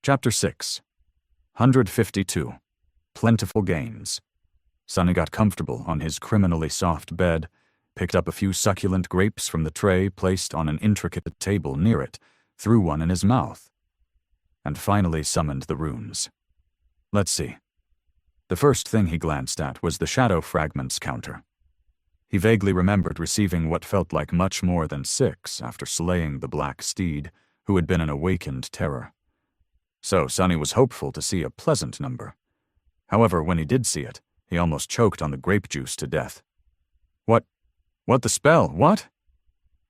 Chapter 6. 152. Plentiful Gains. Sonny got comfortable on his criminally soft bed, picked up a few succulent grapes from the tray placed on an intricate table near it, threw one in his mouth, and finally summoned the runes. Let's see. The first thing he glanced at was the shadow fragments counter. He vaguely remembered receiving what felt like much more than 6 after slaying the black steed, who had been an awakened terror. So Sonny was hopeful to see a pleasant number. However, when he did see it, he almost choked on the grape juice to death. What the spell? What?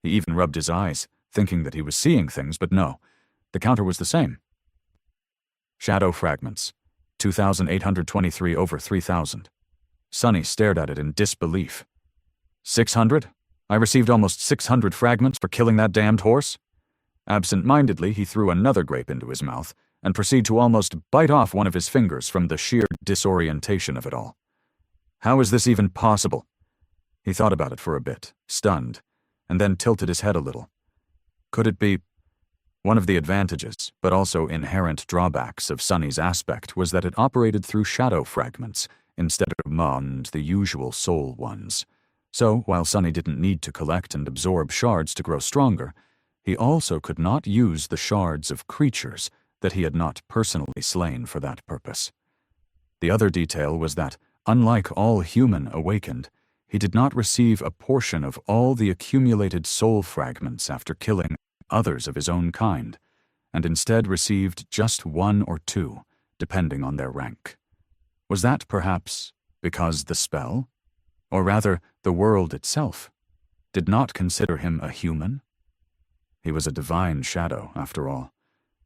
He even rubbed his eyes, thinking that he was seeing things, but no, the counter was the same. Shadow fragments, 2,823 over 3,000. Sonny stared at it in disbelief. 600? I received almost 600 fragments for killing that damned horse? Absent-mindedly, he threw another grape into his mouth and proceeded to almost bite off one of his fingers from the sheer disorientation of it all. How is this even possible? He thought about it for a bit, stunned, and then tilted his head a little. Could it be? One of the advantages, but also inherent drawbacks of Sonny's aspect was that it operated through shadow fragments instead of and the usual soul ones. So, while Sonny didn't need to collect and absorb shards to grow stronger, he also could not use the shards of creatures that he had not personally slain for that purpose. The other detail was that, unlike all human awakened, he did not receive a portion of all the accumulated soul fragments after killing others of his own kind, and instead received just 1 or 2, depending on their rank. Was that perhaps because the spell, or rather the world itself, did not consider him a human? He was a divine shadow, after all,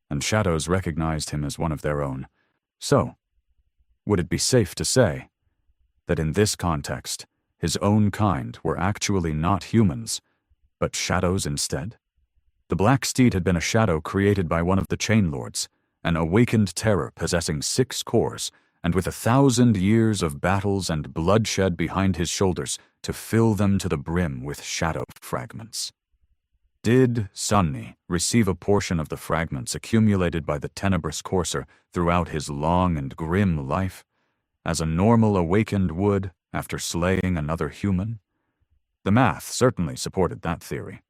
and shadows recognized him as one of their own. So, would it be safe to say that in this context, his own kind were actually not humans, but shadows instead? The Black Steed had been a shadow created by one of the Chain Lords, an awakened terror possessing 6 cores, and with 1,000 years of battles and bloodshed behind his shoulders to fill them to the brim with shadow fragments. Did Sonny receive a portion of the fragments accumulated by the tenebrous courser throughout his long and grim life, as a normal awakened would after slaying another human? The math certainly supported that theory.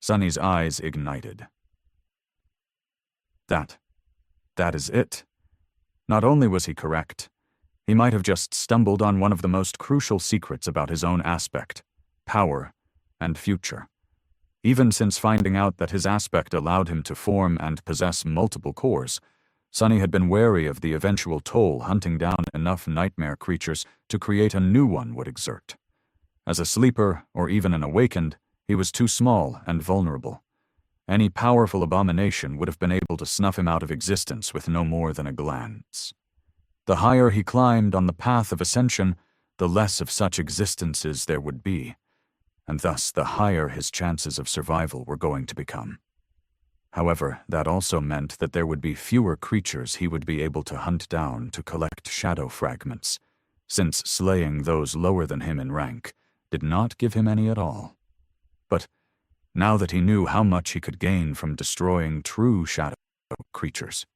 Sonny's eyes ignited. That is it. Not only was he correct, he might have just stumbled on one of the most crucial secrets about his own aspect, power, and future. Even since finding out that his aspect allowed him to form and possess multiple cores, Sonny had been wary of the eventual toll hunting down enough nightmare creatures to create a new one would exert. As a sleeper, or even an awakened, he was too small and vulnerable. Any powerful abomination would have been able to snuff him out of existence with no more than a glance. The higher he climbed on the path of ascension, the less of such existences there would be, and thus the higher his chances of survival were going to become. However, that also meant that there would be fewer creatures he would be able to hunt down to collect shadow fragments, since slaying those lower than him in rank did not give him any at all. But now that he knew how much he could gain from destroying true shadow creatures,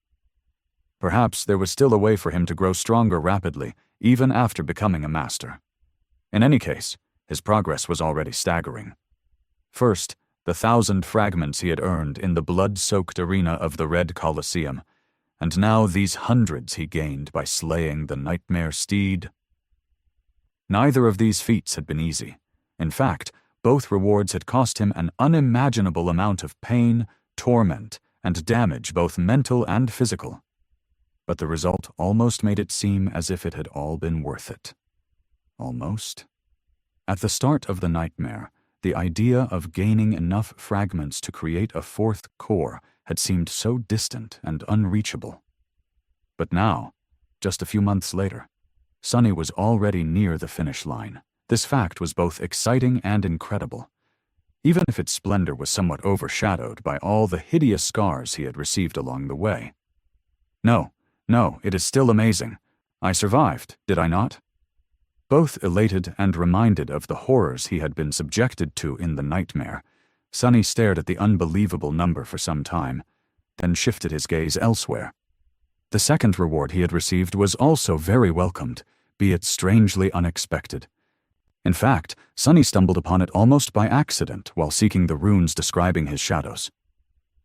perhaps there was still a way for him to grow stronger rapidly, even after becoming a master. In any case, his progress was already staggering. First, the 1,000 fragments he had earned in the blood-soaked arena of the Red Colosseum, and now these hundreds he gained by slaying the Nightmare Steed. Neither of these feats had been easy. In fact, both rewards had cost him an unimaginable amount of pain, torment, and damage, both mental and physical. But the result almost made it seem as if it had all been worth it. Almost. At the start of the nightmare, the idea of gaining enough fragments to create a 4th core had seemed so distant and unreachable. But now, just a few months later, Sonny was already near the finish line. This fact was both exciting and incredible, even if its splendor was somewhat overshadowed by all the hideous scars he had received along the way. No, it is still amazing. I survived, did I not? Both elated and reminded of the horrors he had been subjected to in the nightmare, Sonny stared at the unbelievable number for some time, then shifted his gaze elsewhere, The second reward he had received was also very welcomed, be it strangely unexpected. In fact, Sonny stumbled upon it almost by accident while seeking the runes describing his shadows.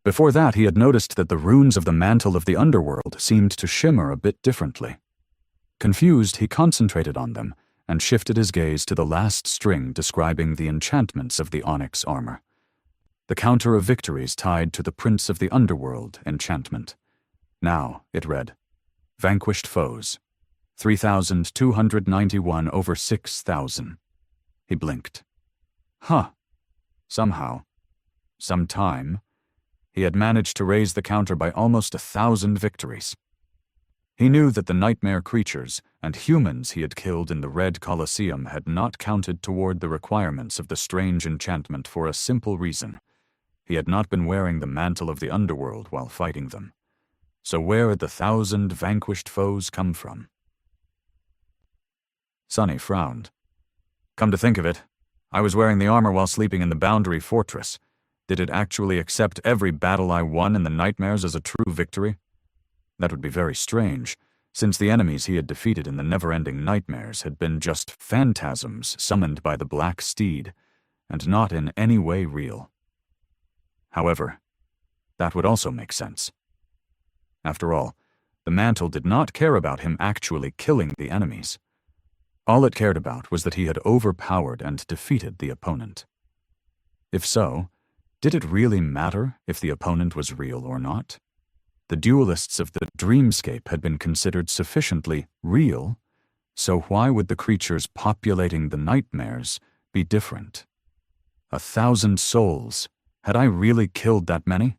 Before that, he had noticed that the runes of the mantle of the underworld seemed to shimmer a bit differently. Confused, he concentrated on them and shifted his gaze to the last string describing the enchantments of the onyx armor. The counter of victories tied to the Prince of the Underworld enchantment. Now, it read, vanquished foes, 3,291 over 6,000. He blinked. Somehow, sometime, he had managed to raise the counter by almost 1,000 victories. He knew that the nightmare creatures and humans he had killed in the Red Colosseum had not counted toward the requirements of the strange enchantment for a simple reason. He had not been wearing the mantle of the underworld while fighting them. So where had the 1,000 vanquished foes come from? Sonny frowned. Come to think of it, I was wearing the armor while sleeping in the Boundary Fortress. Did it actually accept every battle I won in the nightmares as a true victory? That would be very strange, since the enemies he had defeated in the never-ending nightmares had been just phantasms summoned by the Black Steed, and not in any way real. However, that would also make sense. After all, the mantle did not care about him actually killing the enemies. All it cared about was that he had overpowered and defeated the opponent. If so, did it really matter if the opponent was real or not? The duelists of the dreamscape had been considered sufficiently real, so why would the creatures populating the nightmares be different? 1,000 souls. Had I really killed that many?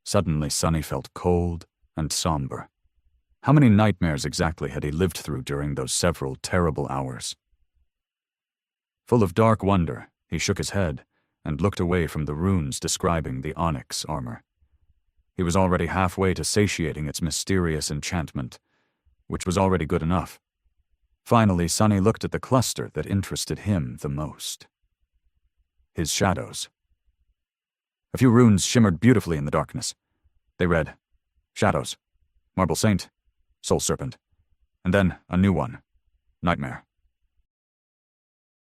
Suddenly, Sonny felt cold and somber. How many nightmares exactly had he lived through during those several terrible hours? Full of dark wonder, he shook his head and looked away from the runes describing the onyx armor. He was already halfway to satiating its mysterious enchantment, which was already good enough. Finally, Sonny looked at the cluster that interested him the most. His shadows. A few runes shimmered beautifully in the darkness. They read, Shadows, Marble Saint, Soul Serpent, and then a new one, Nightmare.